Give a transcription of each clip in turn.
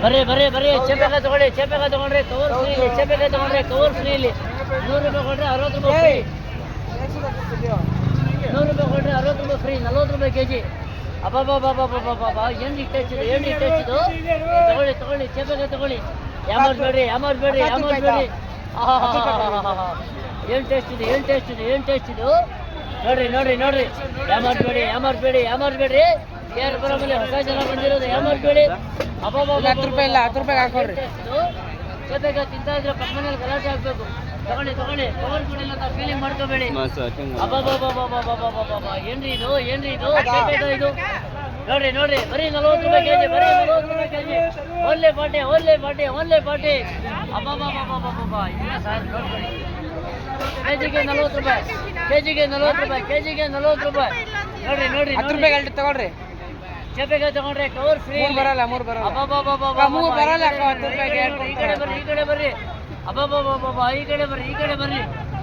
ಬರ್ರಿ ಬರ್ರಿ ಬರ್ರಿ ಚೇಪೆಕಾಯಿ ತಗೊಳ್ಳಿ, ಚೇಪೆಕಾಯಿ ತಗೊಂಡ್ರೆ ಕವರ್ ಫ್ರೀ ಇಲ್ಲಿ, ಚೇಪೆಕಾಯಿ ತಗೊಂಡ್ರೆ ಕವರ್ ಫ್ರೀ ಇಲ್ಲಿ. 100 ರೂಪಾಯಿ ಕೊಟ್ಟರೆ 60 ರೂಪಾಯಿ ಫ್ರೀ. 100 ರೂಪಾಯಿ ಕೊಟ್ಟರೆ 60 ರೂಪಾಯಿ ಫ್ರೀ, 40 ರೂಪಾಯಿ ಕೆಜಿ. ಅಬ್ಬಬ್ಬಬ್ಬಬ್ಬಬ್ಬಬ್ಬ ಏನು ಇಟ್ಟಿದೆ, ಏನು ಇಟ್ಟಿದ್ದು. ತಗೊಳ್ಳಿ ತಗೊಳ್ಳಿ ಚೇಪೆಕಾಯಿ ತಗೊಳ್ಳಿ, ಯಾಮಾರ್ಬೇಡ್ರಿ ಯಾಮಾರ್ಬೇಡ್ರಿ ಯಾಮಾರ್ಬೇಡ್ರಿ. ಏನು ಟೇಸ್ಟ್ ಇದೆ, ಏನು ಟೇಸ್ಟ್ ಇದೆ, ಏನು ಟೇಸ್ಟ್ ಇದು. ನೋಡ್ರಿ ನೋಡ್ರಿ ನೋಡ್ರಿ, ಯಾಮಾರ್ಬೇಡಿ ಯಾಮಾರ್ಬೇಡಿ ಯಾಮಾರ್ಬೇಡ್ರಿ. ಯಾರು ಬರೋಮೇಲೆ ಹೊಸ ಜನ ಬಂದಿರೋದು, ಯಾಮಾರ್ಬೇಡಿ. 10 ರೂಪಾಯಿ ಇಲ್ಲ, 10 ರೂಪಾಯಿ ಹಾಕೊಡ್ರಿ. ಚೇಪೆಕಾಯಿ ತಿಂತಾ ಇದ್ರೆ ಪಕ್ಕ ಮನೇಲಿ ಗಲಾಟೆ ಆಗ್ಬೇಕು. ತಗೊಳ್ಳಿ ತಗೊಳ್ಳಿ, ಕವರ್ ಕೊಡಿಲ್ಲ ಅಂತ ಫೀಲಿಂಗ್ ಮಾಡ್ಕೋಬೇಡಿ. ಅಬ್ಬಬ್ಬಬ್ಬಬ್ಬಬ್ಬಬ್ಬಬ್ಬ ಏನ್ರಿ ಇದು, ಏನ್ರಿ ಇದು ಚೇಪೆಕಾಯಿ ಇದು. ನೋಡ್ರಿ ನೋಡ್ರಿ, ಬರೀ 40 ರೂಪಾಯಿ ಕೆಜಿ, ಬರೀ 40 ರೂಪಾಯಿ ಕೆಜಿ. ಒಳ್ಳೆ ಪಾಟೆ ಒಳ್ಳೆ ಪಾಟೆ ಒಳ್ಳೆ ಪಾಟೆ. ಅಬ್ಬಬ್ಬಬ್ಬಬ್ಬಬ್ಬ ಇಲ್ಲ ಸರ್, ನೋಡ್ಕೊಳ್ಳಿ. ಕೆಜಿಗೆ 40 ರೂಪಾಯಿ, ಕೆಜಿಗೆ 40 ರೂಪಾಯಿ, ಕೆಜಿಗೆ 40 ರೂಪಾಯಿ. ನೋಡ್ರಿ ನೋಡ್ರಿ 10 ರೂಪಾಯಿ ಅಲ್ಟಿ ತಗೊಳ್ರಿ. ಚೇಪೆಕಾಯಿ ತಗೊಂಡ್ರೆ ಕವರ್ ಫ್ರೀ. 3 ಬರಲ್ಲ, 3 ಬರಲ್ಲ. ಅಬ್ಬಬ್ಬಬ್ಬಬ್ಬ 3 ಬರಲ್ಲ, 10 ರೂಪಾಯಿಗೆ ಈ ಕಡೆ ಬರ್ರಿ, ಈ ಕಡೆ ಬರ್ರಿ. ಅಬ್ಬಬ್ಬಬ್ಬಬ್ಬ ಈ ಕಡೆ ಬರ್ರಿ, ಈ ಕಡೆ ಬರ್ರಿ.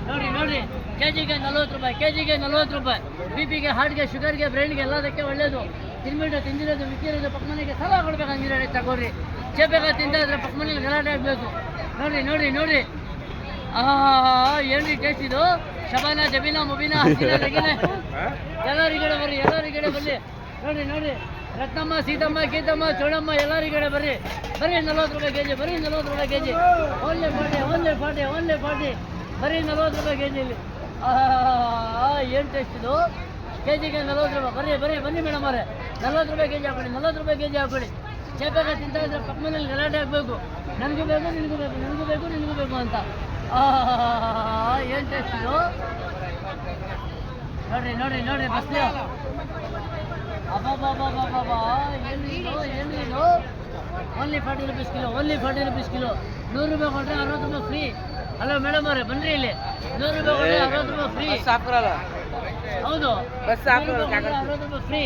ನೋಡ್ರಿ ನೋಡ್ರಿ, ಕೆಜಿಗೆ 40 ರೂಪಾಯಿ, ಕೆಜಿಗೆ 40 ರೂಪಾಯಿ. ಬಿಪಿಗೆ, ಹಾರ್ಟ್ಗೆ, ಶುಗರ್ಗೆ, ಬ್ರೈನ್ಗೆ ಎಲ್ಲದಕ್ಕೆ ಒಳ್ಳೇದು. ತಿನ್ಬಿಟ್ಟು ತಿಂದಿರೋದು ಮಿಕ್ಕಿರೋದು ಪಕ್ಕ ಮನೆಗೆ ಸಾಲ ಕೊಡ್ಬೇಕಂದಿರೋ ತಗೋರಿ. ಚೇಪೆಕಾಯಿ ತಿಂತಾ ಇದ್ರೆ ಪಕ್ಕ ಮನೇಲಿ ಗಲಾಟೆ ಆಗಬೇಕು. ನೋಡ್ರಿ ನೋಡ್ರಿ ನೋಡ್ರಿ, ಏನ್ರಿ ಟೇಸ್ಟ್ ಇದು. ಶಬಾನ, ಜಬೀನಾ, ಮುಬೀನಾ, ಹಸೀನಾ, ರಗೀನಾ, ಎಲ್ಲರೂ ಈ ಕಡೆ ಬರ್ರಿ, ಎಲ್ಲರೂ ಈ ಕಡೆ ಬರ್ರಿ. ನೋಡ್ರಿ ನೋಡ್ರಿ, ರತ್ನಮ್ಮ, ಸೀತಮ್ಮ, ಗೀತಮ್ಮ, ಚೋಳಮ್ಮ, ಎಲ್ಲರೂ ಈ ಕಡೆ ಬರ್ರಿ. ಬರೀ 40 ರೂಪಾಯಿ ಕೆಜಿ, ಬರೀ 40 ರೂಪಾಯಿ ಕೆಜಿ. ಒಳ್ಳೆ ಪಾಟೆ ಒಳ್ಳೆ ಪಾಟೆ ಒಳ್ಳೆ ಪಾಟೆ, ಬರೀ 40 ರೂಪಾಯಿ ಕೆಜಿ ಇಲ್ಲಿ. ಏನು ಟೇಸ್ಟ್ ಇದು. ಕೆಜಿಗೆ 40 ರೂಪಾಯಿ. ಬರ್ರಿ ಬರ್ರಿ ಬನ್ನಿ ಮೇಡಮ್ ಅವರೇ, 40 ರೂಪಾಯಿ ಕೆಜಿ ಹಾಕೊಳ್ಳಿ, 40 ರೂಪಾಯಿ ಕೆಜಿ ಹಾಕೊಳ್ಳಿ. ಚೇಪೆಕಾಯಿ ತಿಂತಾ ಇದ್ರೆ ಪಕ್ಕ ಮನೇಲಿ ಗಲಾಟೆ ಆಗಬೇಕು. ನನಗೂ ಬೇಕು ನಿನಗೂ ಬೇಕು, ನಿನಗೂ ಬೇಕು ನಿನಗೂ ಬೇಕು ಅಂತ. ಏನು ಟೇಸ್ಟ್ ಇದು. ನೋಡ್ರಿ ನೋಡ್ರಿ ನೋಡ್ರಿ ಬಸ್ಲಿ. ಅಬ್ಬಬ್ಬಬ್ಬಬ್ಬಬ್ಬ ಏನು ಇದು, ಏನು ಇದು. Only 40 rupees kilo, only 40 rupees kilo. 100 ರೂಪಾಯಿ ಕೊಟ್ಟರೆ 60 ರೂಪಾಯಿ ಫ್ರೀ. ಹಲೋ ಮೇಡಮ್ ಅವರೇ ಬನ್ರಿ ಇಲ್ಲಿ, 100 ರೂಪಾಯಿ ಕೊಟ್ಟರೆ 60 ರೂಪಾಯಿ ಫ್ರೀ. ಸಾಕುರಲ್ಲ, ಹೌದು, ಬಸ್ ಸಾಕು 60 ರೂಪಾಯಿ ಫ್ರೀ.